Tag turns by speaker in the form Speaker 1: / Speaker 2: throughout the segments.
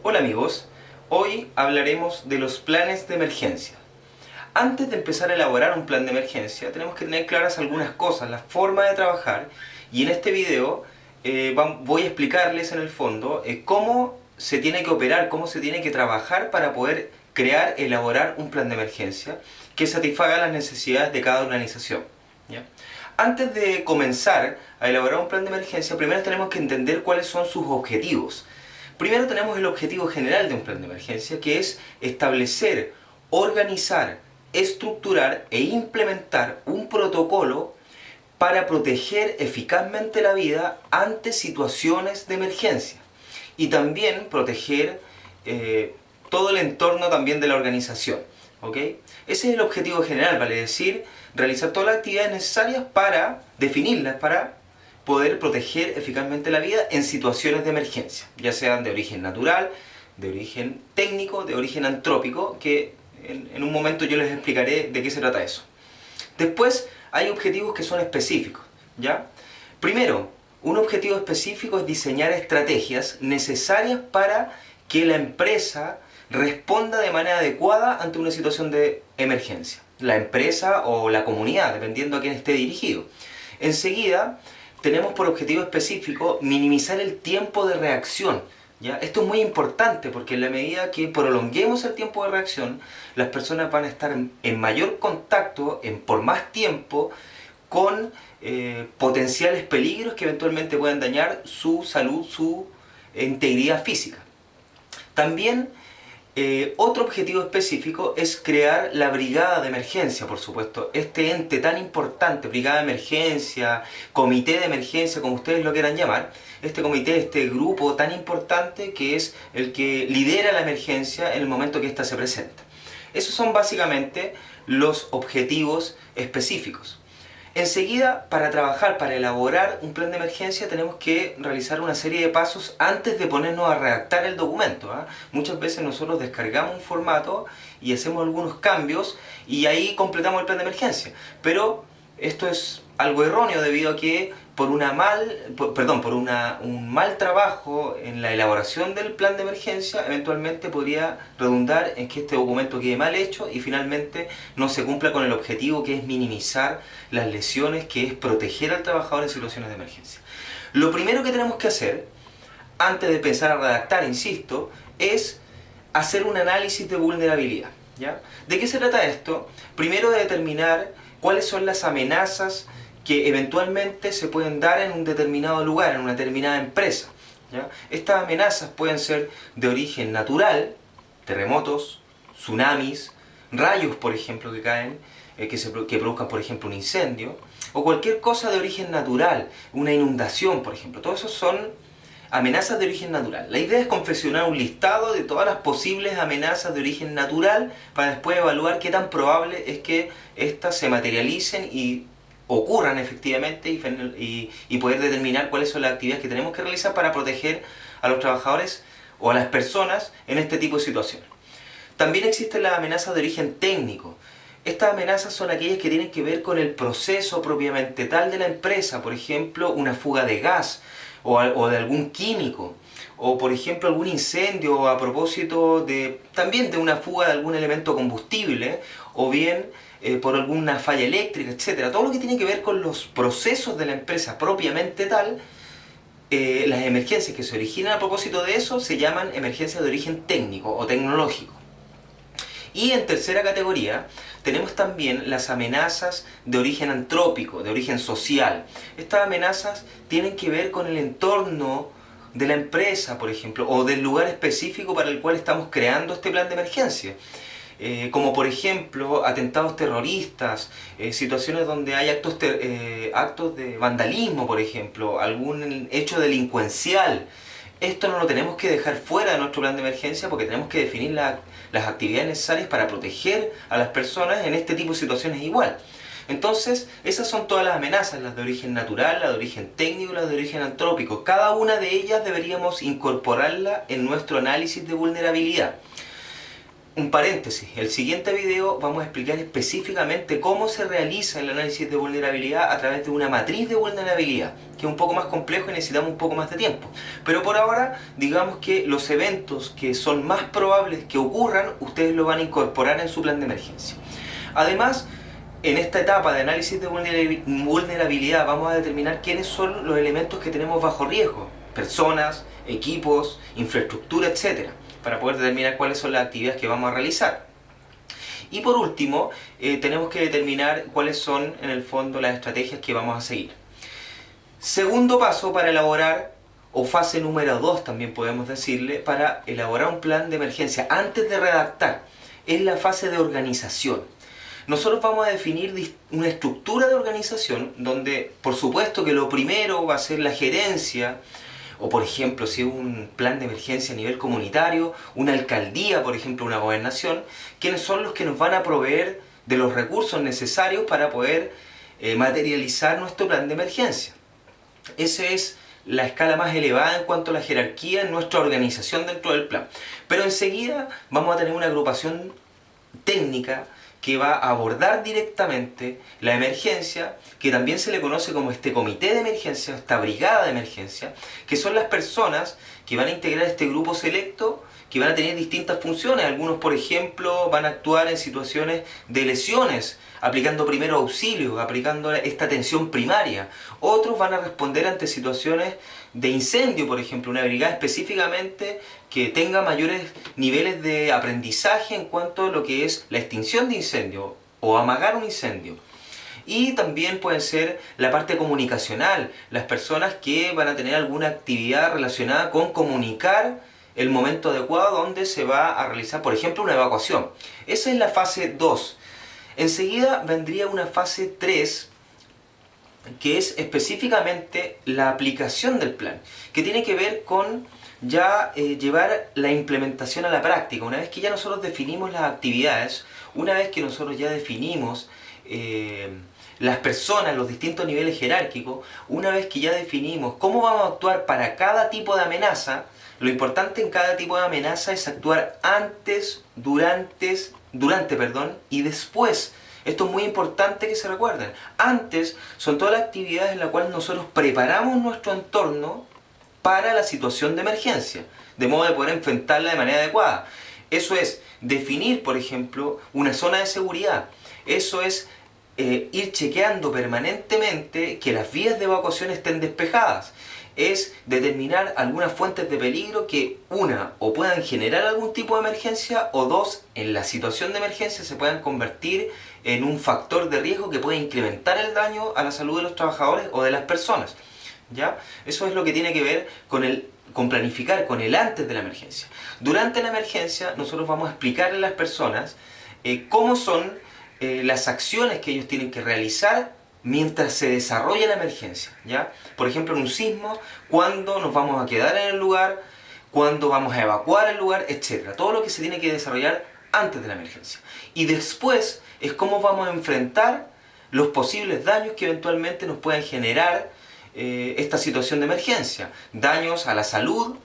Speaker 1: Hola amigos, hoy hablaremos de los planes de emergencia. Antes de empezar a elaborar un plan de emergencia tenemos que tener claras algunas cosas, la forma de trabajar, y en este video voy a explicarles en el fondo cómo se tiene que operar, cómo se tiene que trabajar para poder crear, elaborar un plan de emergencia que satisfaga las necesidades de cada organización. ¿Ya? Antes de comenzar a elaborar un plan de emergencia, primero tenemos que entender cuáles son sus objetivos. Primero tenemos el objetivo general de un plan de emergencia, que es establecer, organizar, estructurar e implementar un protocolo para proteger eficazmente la vida ante situaciones de emergencia y también proteger todo el entorno también de la organización. ¿Ok? Ese es el objetivo general, vale decir, realizar todas las actividades necesarias para definirlas, para poder proteger eficazmente la vida en situaciones de emergencia, ya sean de origen natural, de origen técnico, de origen antrópico, que en un momento yo les explicaré de qué se trata eso. Después hay objetivos que son específicos, ¿ya? Primero, un objetivo específico es diseñar estrategias necesarias para que la empresa responda de manera adecuada ante una situación de emergencia. La empresa o la comunidad, dependiendo a quién esté dirigido. Enseguida, tenemos por objetivo específico minimizar el tiempo de reacción. ¿Ya? Esto es muy importante porque en la medida que prolonguemos el tiempo de reacción, las personas van a estar en mayor contacto, por más tiempo, con potenciales peligros que eventualmente puedan dañar su salud, su integridad física. También otro objetivo específico es crear la brigada de emergencia, por supuesto. Este ente tan importante, brigada de emergencia, comité de emergencia, como ustedes lo quieran llamar, este comité, este grupo tan importante que es el que lidera la emergencia en el momento que ésta se presenta. Esos son básicamente los objetivos específicos. Enseguida, para trabajar, para elaborar un plan de emergencia, tenemos que realizar una serie de pasos antes de ponernos a redactar el documento. Muchas veces nosotros descargamos un formato y hacemos algunos cambios y ahí completamos el plan de emergencia. Pero esto es algo erróneo debido a que por un mal trabajo en la elaboración del plan de emergencia, eventualmente podría redundar en que este documento quede mal hecho y finalmente no se cumpla con el objetivo, que es minimizar las lesiones, que es proteger al trabajador en situaciones de emergencia. Lo primero que tenemos que hacer, antes de pensar a redactar, insisto, es hacer un análisis de vulnerabilidad. ¿Ya? ¿De qué se trata esto? Primero, de determinar cuáles son las amenazas que eventualmente se pueden dar en un determinado lugar, en una determinada empresa. ¿Ya? Estas amenazas pueden ser de origen natural, terremotos, tsunamis, rayos, por ejemplo, que caen, que produzcan, por ejemplo, un incendio, o cualquier cosa de origen natural, una inundación, por ejemplo. Todo eso son amenazas de origen natural. La idea es confeccionar un listado de todas las posibles amenazas de origen natural para después evaluar qué tan probable es que éstas se materialicen y ocurran efectivamente y poder determinar cuáles son las actividades que tenemos que realizar para proteger a los trabajadores o a las personas en este tipo de situaciones. También existen las amenazas de origen técnico. Estas amenazas son aquellas que tienen que ver con el proceso propiamente tal de la empresa, por ejemplo, una fuga de gas o de algún químico, o por ejemplo algún incendio a propósito también de una fuga de algún elemento combustible, o bien por alguna falla eléctrica, etc. Todo lo que tiene que ver con los procesos de la empresa propiamente tal, las emergencias que se originan a propósito de eso se llaman emergencias de origen técnico o tecnológico. Y en tercera categoría tenemos también las amenazas de origen antrópico, de origen social. Estas amenazas tienen que ver con el entorno de la empresa, por ejemplo, o del lugar específico para el cual estamos creando este plan de emergencia. Como por ejemplo atentados terroristas, situaciones donde hay actos de vandalismo, por ejemplo, algún hecho delincuencial. Esto no lo tenemos que dejar fuera de nuestro plan de emergencia porque tenemos que definir las actividades necesarias para proteger a las personas en este tipo de situaciones igual. Entonces, esas son todas las amenazas, las de origen natural, las de origen técnico y las de origen antrópico. Cada una de ellas deberíamos incorporarla en nuestro análisis de vulnerabilidad. Un paréntesis, el siguiente video vamos a explicar específicamente cómo se realiza el análisis de vulnerabilidad a través de una matriz de vulnerabilidad, que es un poco más complejo y necesitamos un poco más de tiempo. Pero por ahora, digamos que los eventos que son más probables que ocurran, ustedes lo van a incorporar en su plan de emergencia. Además, en esta etapa de análisis de vulnerabilidad vamos a determinar quiénes son los elementos que tenemos bajo riesgo, personas, equipos, infraestructura, etcétera, para poder determinar cuáles son las actividades que vamos a realizar. Y por último, tenemos que determinar cuáles son, en el fondo, las estrategias que vamos a seguir. Segundo paso para elaborar, o fase número 2 también podemos decirle, para elaborar un plan de emergencia antes de redactar, es la fase de organización. Nosotros vamos a definir una estructura de organización donde, por supuesto, que lo primero va a ser la gerencia, o por ejemplo, si es un plan de emergencia a nivel comunitario, una alcaldía, por ejemplo, una gobernación, quienes son los que nos van a proveer de los recursos necesarios para poder materializar nuestro plan de emergencia. Esa es la escala más elevada en cuanto a la jerarquía en nuestra organización dentro del plan. Pero enseguida vamos a tener una agrupación técnica que va a abordar directamente la emergencia, que también se le conoce como este comité de emergencia, esta brigada de emergencia, que son las personas que van a integrar este grupo selecto, que van a tener distintas funciones. Algunos, por ejemplo, van a actuar en situaciones de lesiones, aplicando primeros auxilios, aplicando esta atención primaria. Otros van a responder ante situaciones de incendio, por ejemplo, una brigada específicamente que tenga mayores niveles de aprendizaje en cuanto a lo que es la extinción de incendio o amagar un incendio. Y también puede ser la parte comunicacional, las personas que van a tener alguna actividad relacionada con comunicar el momento adecuado donde se va a realizar, por ejemplo, una evacuación. Esa es la fase 2. Enseguida vendría una fase 3, que es específicamente la aplicación del plan, que tiene que ver con ya llevar la implementación a la práctica. Una vez que ya nosotros definimos las actividades, una vez que nosotros ya definimos las personas, los distintos niveles jerárquicos, una vez que ya definimos cómo vamos a actuar para cada tipo de amenaza, lo importante en cada tipo de amenaza es actuar antes, durante, y después. Esto es muy importante que se recuerden. Antes son todas las actividades en las cuales nosotros preparamos nuestro entorno para la situación de emergencia, de modo de poder enfrentarla de manera adecuada. Eso es definir, por ejemplo, una zona de seguridad. Eso es ir chequeando permanentemente que las vías de evacuación estén despejadas. Es determinar algunas fuentes de peligro que, una, o puedan generar algún tipo de emergencia, o dos, en la situación de emergencia se puedan convertir en un factor de riesgo que puede incrementar el daño a la salud de los trabajadores o de las personas. ¿Ya? Eso es lo que tiene que ver con planificar, con el antes de la emergencia. Durante la emergencia nosotros vamos a explicarle a las personas cómo son las acciones que ellos tienen que realizar mientras se desarrolla la emergencia, ¿ya? Por ejemplo, en un sismo, cuándo nos vamos a quedar en el lugar, cuándo vamos a evacuar el lugar, etc. Todo lo que se tiene que desarrollar antes de la emergencia. Y después es cómo vamos a enfrentar los posibles daños que eventualmente nos puedan generar esta situación de emergencia. Daños a la salud,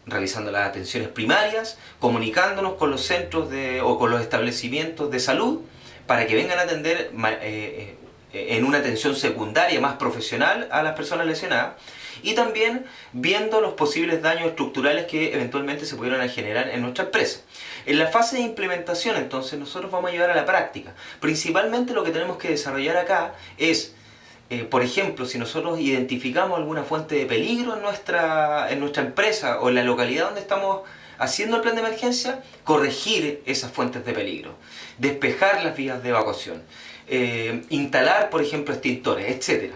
Speaker 1: realizando las atenciones primarias, comunicándonos con los centros o con los establecimientos de salud para que vengan a atender en una atención secundaria más profesional a las personas lesionadas, y también viendo los posibles daños estructurales que eventualmente se pudieran generar en nuestra empresa. En la fase de implementación, entonces, nosotros vamos a llevar a la práctica. Principalmente lo que tenemos que desarrollar acá es, por ejemplo, si nosotros identificamos alguna fuente de peligro en nuestra empresa o en la localidad donde estamos haciendo el plan de emergencia, corregir esas fuentes de peligro, despejar las vías de evacuación, instalar, por ejemplo, extintores, etc.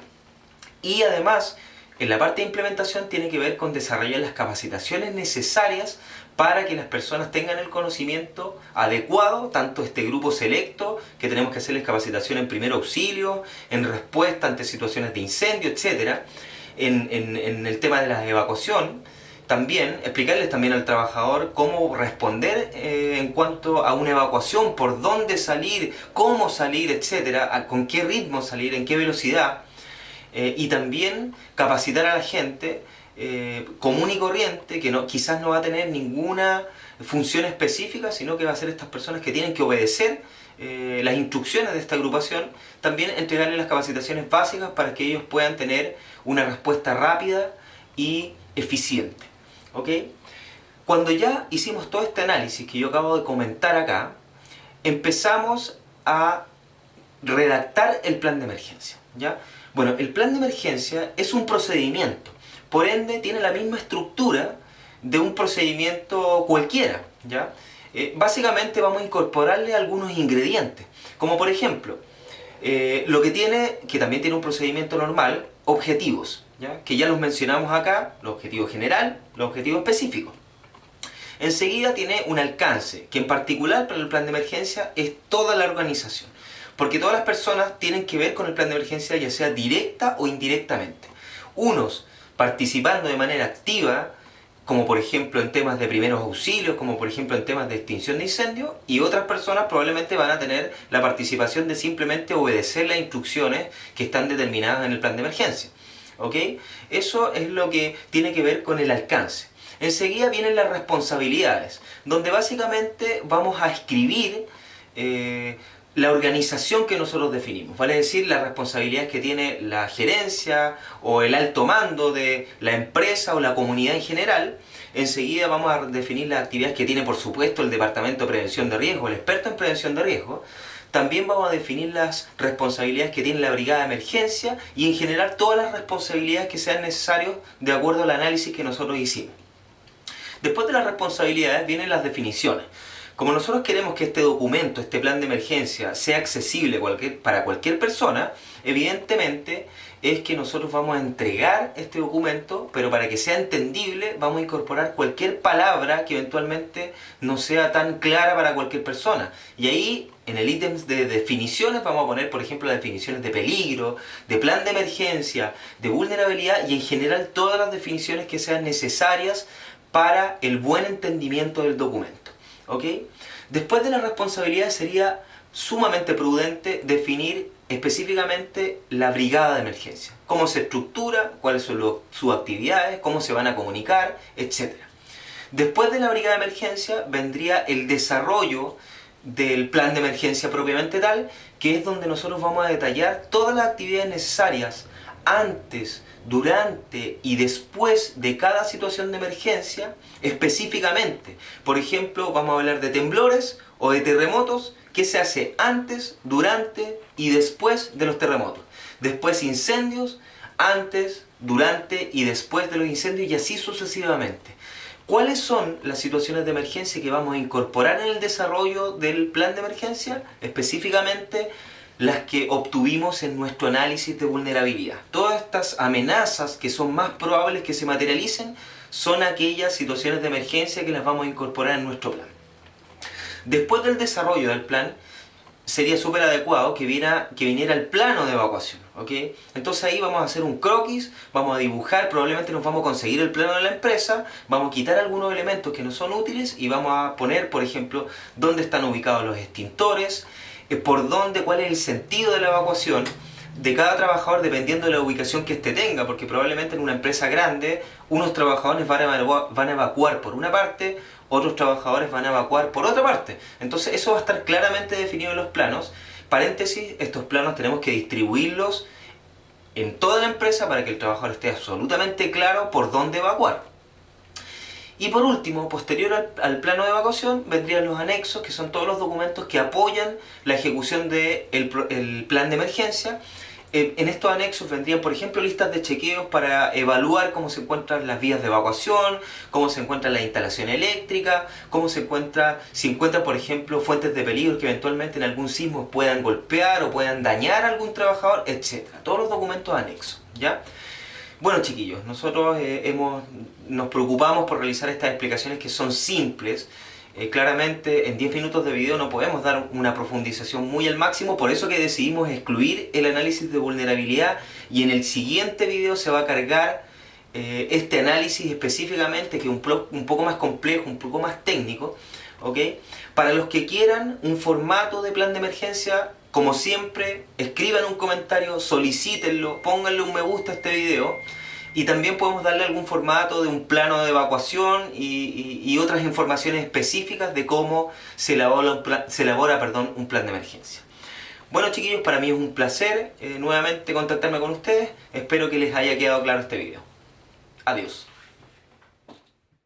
Speaker 1: Y además, en la parte de implementación tiene que ver con desarrollar las capacitaciones necesarias para que las personas tengan el conocimiento adecuado, tanto este grupo selecto, que tenemos que hacerles capacitación en primer auxilio, en respuesta ante situaciones de incendio, etc. En el tema de la evacuación, también explicarles también al trabajador cómo responder en cuanto a una evacuación, por dónde salir, cómo salir, etcétera, con qué ritmo salir, en qué velocidad, y también capacitar a la gente común y corriente, que quizás no va a tener ninguna función específica, sino que va a ser estas personas que tienen que obedecer las instrucciones de esta agrupación, también entregarles las capacitaciones básicas para que ellos puedan tener una respuesta rápida y eficiente. ¿Ok? Cuando ya hicimos todo este análisis que yo acabo de comentar acá, empezamos a redactar el plan de emergencia, ¿ya? Bueno, el plan de emergencia es un procedimiento, por ende tiene la misma estructura de un procedimiento cualquiera, ¿ya? Básicamente vamos a incorporarle algunos ingredientes, como por ejemplo, lo que tiene, que también tiene un procedimiento normal, objetivos, ¿ya? Que ya los mencionamos acá, los objetivos general, los objetivos específicos. Enseguida tiene un alcance, que en particular para el plan de emergencia es toda la organización. Porque todas las personas tienen que ver con el plan de emergencia, ya sea directa o indirectamente. Unos participando de manera activa, como por ejemplo en temas de primeros auxilios, como por ejemplo en temas de extinción de incendios, y otras personas probablemente van a tener la participación de simplemente obedecer las instrucciones que están determinadas en el plan de emergencia. ¿Ok? Eso es lo que tiene que ver con el alcance. Enseguida vienen las responsabilidades, donde básicamente vamos a escribir la organización que nosotros definimos, vale decir, las responsabilidades que tiene la gerencia o el alto mando de la empresa o la comunidad en general. Enseguida vamos a definir las actividades que tiene, por supuesto, el Departamento de Prevención de Riesgo, el experto en prevención de riesgo. También vamos a definir las responsabilidades que tiene la brigada de emergencia y en general todas las responsabilidades que sean necesarias de acuerdo al análisis que nosotros hicimos. Después de las responsabilidades vienen las definiciones. Como nosotros queremos que este documento, este plan de emergencia, sea accesible para cualquier persona, evidentemente es que nosotros vamos a entregar este documento, pero para que sea entendible vamos a incorporar cualquier palabra que eventualmente no sea tan clara para cualquier persona. Y ahí, en el ítem de definiciones, vamos a poner, por ejemplo, las definiciones de peligro, de plan de emergencia, de vulnerabilidad y en general todas las definiciones que sean necesarias para el buen entendimiento del documento. ¿Ok? Después de las responsabilidades sería sumamente prudente definir específicamente la brigada de emergencia. Cómo se estructura, cuáles son sus actividades, cómo se van a comunicar, etc. Después de la brigada de emergencia vendría el desarrollo del plan de emergencia propiamente tal, que es donde nosotros vamos a detallar todas las actividades necesarias antes, durante y después de cada situación de emergencia específicamente. Por ejemplo, vamos a hablar de temblores o de terremotos, qué se hace antes, durante y después de los terremotos. Después incendios, antes, durante y después de los incendios y así sucesivamente. ¿Cuáles son las situaciones de emergencia que vamos a incorporar en el desarrollo del plan de emergencia? Específicamente las que obtuvimos en nuestro análisis de vulnerabilidad. Todas estas amenazas que son más probables que se materialicen son aquellas situaciones de emergencia que las vamos a incorporar en nuestro plan. Después del desarrollo del plan, sería súper adecuado que viniera el plano de evacuación, ¿ok? Entonces ahí vamos a hacer un croquis, vamos a dibujar, probablemente nos vamos a conseguir el plano de la empresa, vamos a quitar algunos elementos que no son útiles y vamos a poner, por ejemplo, dónde están ubicados los extintores, por dónde, cuál es el sentido de la evacuación de cada trabajador dependiendo de la ubicación que éste tenga, porque probablemente en una empresa grande unos trabajadores van a evacuar por una parte, otros trabajadores van a evacuar por otra parte. Entonces eso va a estar claramente definido en los planos. Paréntesis, estos planos tenemos que distribuirlos en toda la empresa para que el trabajador esté absolutamente claro por dónde evacuar. Y por último, posterior al plano de evacuación, vendrían los anexos, que son todos los documentos que apoyan la ejecución del plan de emergencia. En estos anexos vendrían, por ejemplo, listas de chequeos para evaluar cómo se encuentran las vías de evacuación, cómo se encuentra la instalación eléctrica, si encuentran, por ejemplo, fuentes de peligro que eventualmente en algún sismo puedan golpear o puedan dañar a algún trabajador, etc. Todos los documentos anexos, ¿ya? Bueno, chiquillos, nosotros nos preocupamos por realizar estas explicaciones que son simples. Claramente en 10 minutos de video no podemos dar una profundización muy al máximo, por eso que decidimos excluir el análisis de vulnerabilidad y en el siguiente video se va a cargar este análisis específicamente, que es un poco más complejo, un poco más técnico, ¿ok? Para los que quieran un formato de plan de emergencia, como siempre, escriban un comentario, solicítenlo, pónganle un me gusta a este video. Y también podemos darle algún formato de un plano de evacuación y otras informaciones específicas de cómo se elabora, un plan de emergencia. Bueno chiquillos, para mí es un placer nuevamente contactarme con ustedes. Espero que les haya quedado claro este video. Adiós.